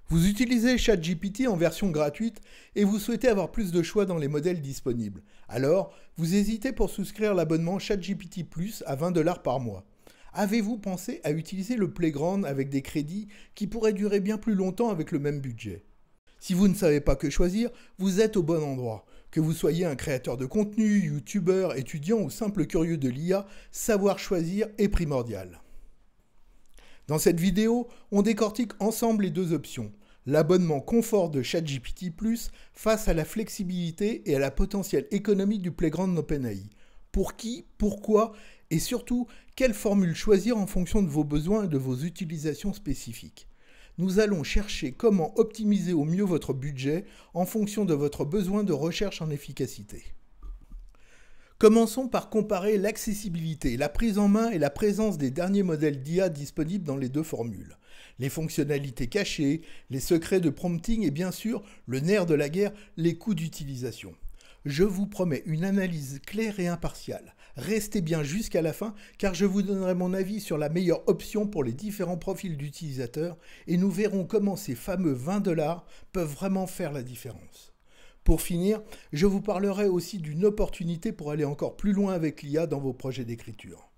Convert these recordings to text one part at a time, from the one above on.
Vous utilisez ChatGPT en version gratuite et vous souhaitez avoir plus de choix dans les modèles disponibles. Alors, vous hésitez pour souscrire l'abonnement ChatGPT Plus à 20 $ par mois. Avez-vous pensé à utiliser le Playground avec des crédits qui pourraient durer bien plus longtemps avec le même budget? Si vous ne savez pas que choisir, vous êtes au bon endroit. Que vous soyez un créateur de contenu, youtubeur, étudiant ou simple curieux de l'IA, savoir choisir est primordial. Dans cette vidéo, on décortique ensemble les deux options. L'abonnement confort de ChatGPT Plus face à la flexibilité et à la potentielle économie du Playground d'OpenAI. Pour qui, pourquoi et surtout, quelle formule choisir en fonction de vos besoins et de vos utilisations spécifiques. Nous allons chercher comment optimiser au mieux votre budget en fonction de votre besoin de recherche en efficacité. Commençons par comparer l'accessibilité, la prise en main et la présence des derniers modèles d'IA disponibles dans les deux formules. Les fonctionnalités cachées, les secrets de prompting et bien sûr, le nerf de la guerre, les coûts d'utilisation. Je vous promets une analyse claire et impartiale. Restez bien jusqu'à la fin car je vous donnerai mon avis sur la meilleure option pour les différents profils d'utilisateurs et nous verrons comment ces fameux 20 $ peuvent vraiment faire la différence. Pour finir, je vous parlerai aussi d'une opportunité pour aller encore plus loin avec l'IA dans vos projets d'écriture.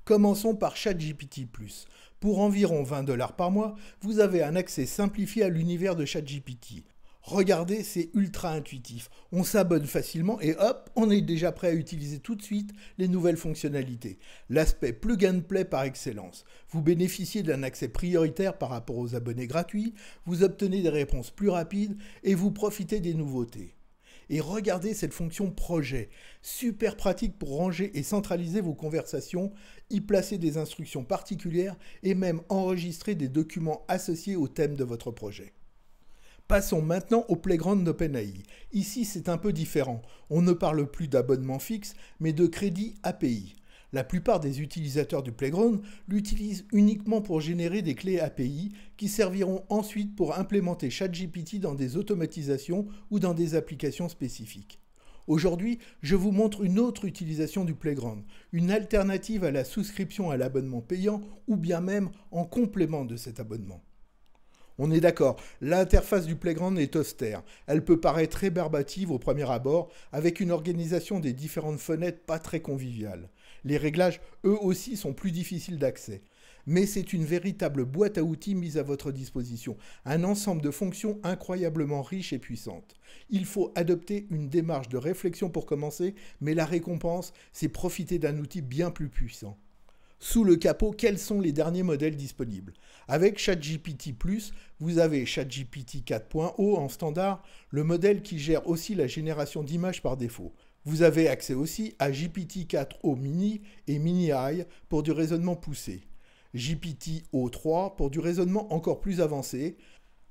Commençons par ChatGPT Plus. Pour environ 20 $ par mois, vous avez un accès simplifié à l'univers de ChatGPT. Regardez, c'est ultra intuitif. On s'abonne facilement et hop, on est déjà prêt à utiliser tout de suite les nouvelles fonctionnalités. L'aspect plug and play par excellence. Vous bénéficiez d'un accès prioritaire par rapport aux abonnés gratuits, vous obtenez des réponses plus rapides et vous profitez des nouveautés. Et regardez cette fonction projet, super pratique pour ranger et centraliser vos conversations, y placer des instructions particulières et même enregistrer des documents associés au thème de votre projet. Passons maintenant au Playground d'OpenAI. Ici, c'est un peu différent. On ne parle plus d'abonnement fixe, mais de crédit API. La plupart des utilisateurs du Playground l'utilisent uniquement pour générer des clés API qui serviront ensuite pour implémenter ChatGPT dans des automatisations ou dans des applications spécifiques. Aujourd'hui, je vous montre une autre utilisation du Playground, une alternative à la souscription à l'abonnement payant ou bien même en complément de cet abonnement. On est d'accord, l'interface du Playground est austère. Elle peut paraître rébarbative au premier abord, avec une organisation des différentes fenêtres pas très conviviale. Les réglages, eux aussi, sont plus difficiles d'accès. Mais c'est une véritable boîte à outils mise à votre disposition, un ensemble de fonctions incroyablement riches et puissantes. Il faut adopter une démarche de réflexion pour commencer, mais la récompense, c'est profiter d'un outil bien plus puissant. Sous le capot, quels sont les derniers modèles disponibles? Avec ChatGPT+, vous avez ChatGPT 4.0 en standard, le modèle qui gère aussi la génération d'images par défaut. Vous avez accès aussi à GPT-4o Mini et Mini AI pour du raisonnement poussé. GPT-o3 pour du raisonnement encore plus avancé.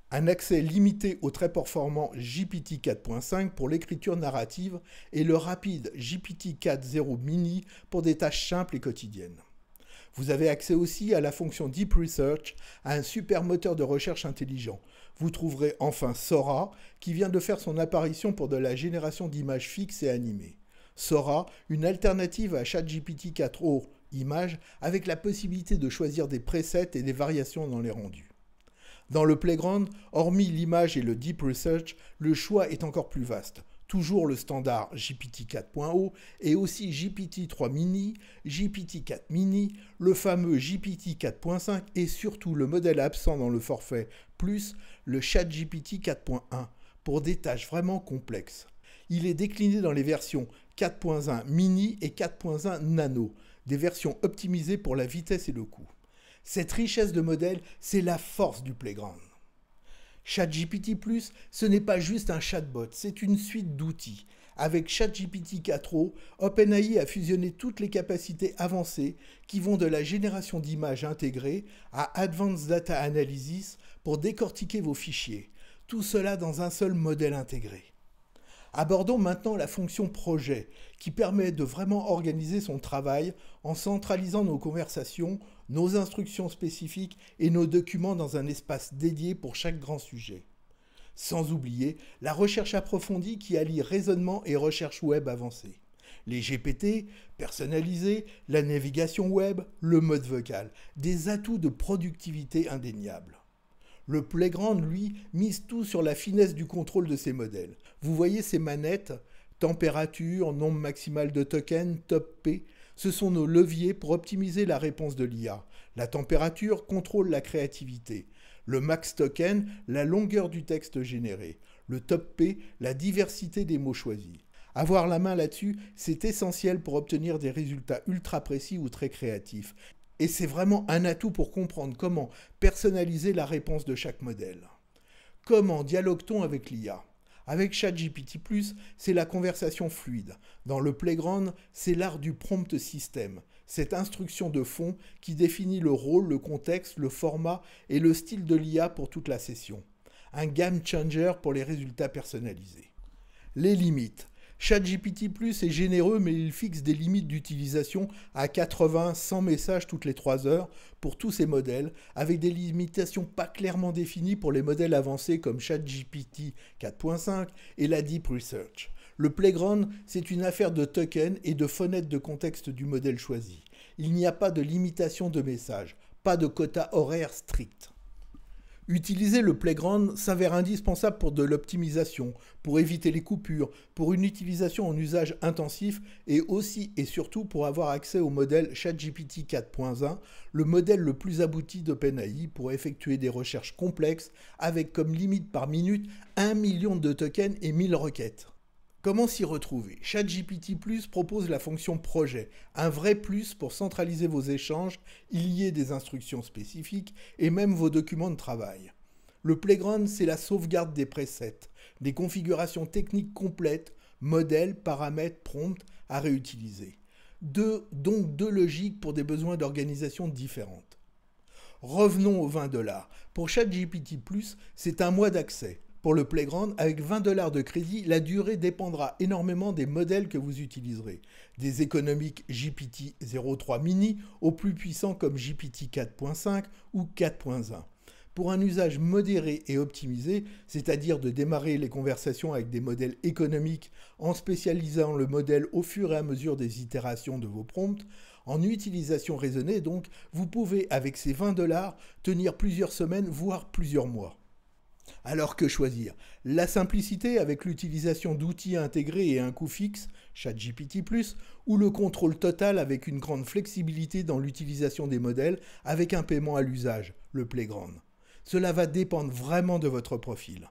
Un accès limité au très performant GPT 4.5 pour l'écriture narrative et le rapide GPT 4.0 Mini pour des tâches simples et quotidiennes. Vous avez accès aussi à la fonction Deep Research, à un super moteur de recherche intelligent. Vous trouverez enfin Sora, qui vient de faire son apparition pour de la génération d'images fixes et animées. Sora, une alternative à ChatGPT 4o Images, avec la possibilité de choisir des presets et des variations dans les rendus. Dans le Playground, hormis l'image et le Deep Research, le choix est encore plus vaste. Toujours le standard GPT 4.0 et aussi GPT 3 Mini, GPT 4 Mini, le fameux GPT 4.5 et surtout le modèle absent dans le forfait plus le ChatGPT 4.1 pour des tâches vraiment complexes. Il est décliné dans les versions 4.1 Mini et 4.1 Nano, des versions optimisées pour la vitesse et le coût. Cette richesse de modèles, c'est la force du Playground. ChatGPT+, ce n'est pas juste un chatbot, c'est une suite d'outils. Avec ChatGPT 4o, OpenAI a fusionné toutes les capacités avancées qui vont de la génération d'images intégrées à Advanced Data Analysis pour décortiquer vos fichiers. Tout cela dans un seul modèle intégré. Abordons maintenant la fonction projet, qui permet de vraiment organiser son travail en centralisant nos conversations, nos instructions spécifiques et nos documents dans un espace dédié pour chaque grand sujet. Sans oublier la recherche approfondie qui allie raisonnement et recherche web avancée. Les GPT, personnalisés, la navigation web, le mode vocal, des atouts de productivité indéniables. Le Playground, lui, mise tout sur la finesse du contrôle de ces modèles. Vous voyez ces manettes, température, nombre maximal de tokens, top P, ce sont nos leviers pour optimiser la réponse de l'IA. La température contrôle la créativité. Le max token, la longueur du texte généré. Le top P, la diversité des mots choisis. Avoir la main là-dessus, c'est essentiel pour obtenir des résultats ultra précis ou très créatifs. Et c'est vraiment un atout pour comprendre comment personnaliser la réponse de chaque modèle. Comment dialogue-t-on avec l'IA ? Avec ChatGPT+, c'est la conversation fluide. Dans le Playground, c'est l'art du prompt system, cette instruction de fond qui définit le rôle, le contexte, le format et le style de l'IA pour toute la session. Un game changer pour les résultats personnalisés. Les limites. ChatGPT+ est généreux, mais il fixe des limites d'utilisation à 80-100 messages toutes les 3 heures pour tous ces modèles, avec des limitations pas clairement définies pour les modèles avancés comme ChatGPT 4.5 et la Deep Research. Le Playground, c'est une affaire de tokens et de fenêtres de contexte du modèle choisi. Il n'y a pas de limitation de messages, pas de quota horaire strict. Utiliser le Playground s'avère indispensable pour de l'optimisation, pour éviter les coupures, pour une utilisation en usage intensif et aussi et surtout pour avoir accès au modèle ChatGPT 4.1, le modèle le plus abouti d'OpenAI pour effectuer des recherches complexes avec comme limite par minute 1 million de tokens et 1000 requêtes. Comment s'y retrouver ? ChatGPT+ propose la fonction projet, un vrai plus pour centraliser vos échanges, y lier des instructions spécifiques et même vos documents de travail. Le Playground, c'est la sauvegarde des presets, des configurations techniques complètes, modèles, paramètres, prompts à réutiliser. Donc deux logiques pour des besoins d'organisation différentes. Revenons aux $20. Pour ChatGPT+, c'est un mois d'accès. Pour le Playground, avec $20 de crédit, la durée dépendra énormément des modèles que vous utiliserez. Des économiques GPT-03 mini aux plus puissants comme GPT 4.5 ou 4.1. Pour un usage modéré et optimisé, c'est-à-dire de démarrer les conversations avec des modèles économiques en spécialisant le modèle au fur et à mesure des itérations de vos prompts, en utilisation raisonnée donc, vous pouvez avec ces $20 tenir plusieurs semaines voire plusieurs mois. Alors que choisir ? La simplicité avec l'utilisation d'outils intégrés et un coût fixe, ChatGPT+, ou le contrôle total avec une grande flexibilité dans l'utilisation des modèles avec un paiement à l'usage, le Playground. Cela va dépendre vraiment de votre profil.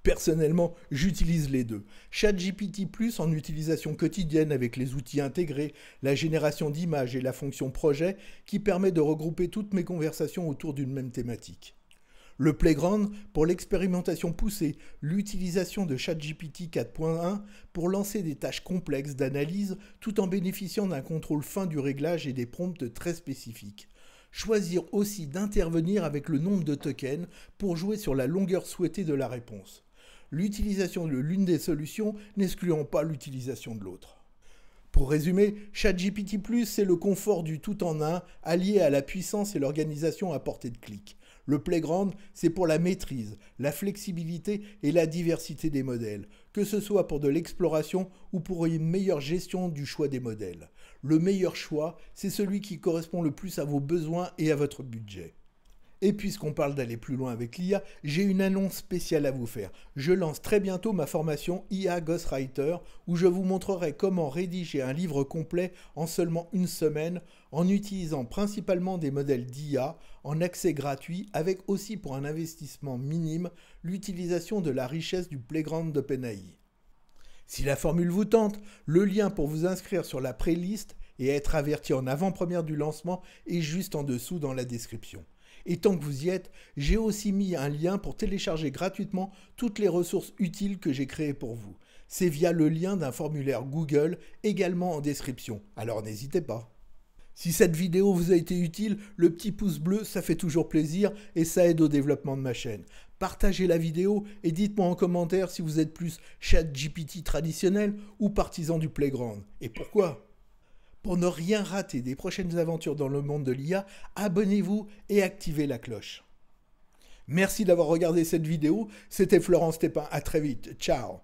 Personnellement, j'utilise les deux. ChatGPT+, en utilisation quotidienne avec les outils intégrés, la génération d'images et la fonction projet qui permet de regrouper toutes mes conversations autour d'une même thématique. Le Playground pour l'expérimentation poussée, l'utilisation de ChatGPT 4.1 pour lancer des tâches complexes d'analyse tout en bénéficiant d'un contrôle fin du réglage et des prompts très spécifiques. Choisir aussi d'intervenir avec le nombre de tokens pour jouer sur la longueur souhaitée de la réponse. L'utilisation de l'une des solutions n'excluant pas l'utilisation de l'autre. Pour résumer, ChatGPT+, c'est le confort du tout en un allié à la puissance et l'organisation à portée de clic. Le Playground, c'est pour la maîtrise, la flexibilité et la diversité des modèles, que ce soit pour de l'exploration ou pour une meilleure gestion du choix des modèles. Le meilleur choix, c'est celui qui correspond le plus à vos besoins et à votre budget. Et puisqu'on parle d'aller plus loin avec l'IA, j'ai une annonce spéciale à vous faire. Je lance très bientôt ma formation IA Ghostwriter où je vous montrerai comment rédiger un livre complet en seulement une semaine en utilisant principalement des modèles d'IA en accès gratuit avec aussi pour un investissement minime l'utilisation de la richesse du Playground d'OpenAI. Si la formule vous tente, le lien pour vous inscrire sur la playlist et être averti en avant-première du lancement est juste en dessous dans la description. Et tant que vous y êtes, j'ai aussi mis un lien pour télécharger gratuitement toutes les ressources utiles que j'ai créées pour vous. C'est via le lien d'un formulaire Google, également en description, alors n'hésitez pas. Si cette vidéo vous a été utile, le petit pouce bleu, ça fait toujours plaisir et ça aide au développement de ma chaîne. Partagez la vidéo et dites-moi en commentaire si vous êtes plus ChatGPT traditionnel ou partisan du Playground. Et pourquoi ? Pour ne rien rater des prochaines aventures dans le monde de l'IA, abonnez-vous et activez la cloche. Merci d'avoir regardé cette vidéo, c'était Florent Stépin, à très vite, ciao.